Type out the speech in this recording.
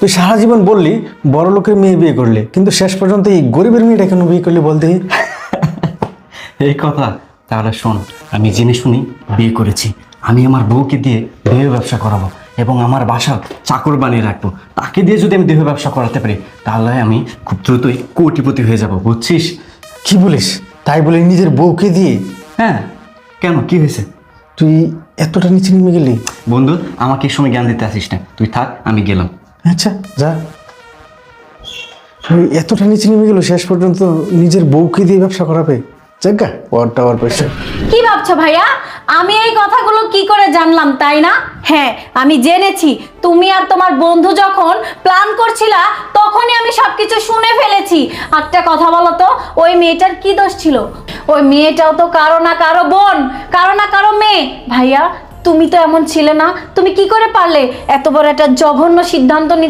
তুই সারা জীবন বললি বড় লোকের মেয়ে বিয়ে করলে, কিন্তু শেষ পর্যন্ত এই গরিবের মেয়েটা কেন বিয়ে করলি বলতে? এই কথা? তাহলে শোন, আমি জেনে শুনি বিয়ে করেছি। আমি আমার বউকে দিয়ে দেহ ব্যবসা করাবো এবং আমার বাসার চাকর বানিয়ে রাখবো। তাকে দিয়ে যদি আমি দেহ ব্যবসা করাতে পারি তাহলে আমি খুব দ্রুতই কোটিপতি হয়ে যাব, বুঝছিস? কি বলিস? তাই বলে নিজের বউকে দিয়ে? হ্যাঁ, কেন, কি হয়েছে? তুই এতটা নিচে নেমে গেলি? বন্ধু, আমাকে এই সময় জ্ঞান দিতে আসিস না, তুই থাক, আমি গেলাম। আচ্ছা যা। তুই এতটা নিচে নেমে গেল, শেষ পর্যন্ত নিজের বউকে দিয়ে ব্যবসা করাবে? জায়গা ওয়ার টাওয়ার পয়সা। কি ভাবছো ভাইয়া, আমি এই কথাগুলো কি করে জানলাম, তাই না? হ্যাঁ, আমি জেনেছি। তুমি আর তোমার বন্ধু যখন প্ল্যান করছিলা তখনই আমি সবকিছু শুনে ফেলেছি। একটা কথা বলো তো, ওই মেয়েটার কি দোষ ছিল? ওই মেয়েটাও তো কারো না কারো বোন, কারো না কারো মেয়ে। ভাইয়া, তুমি তো এমন ছিলে না, তুমি কি করে পারলে এত বড় একটা জঘন্য সিদ্ধান্ত নিতে?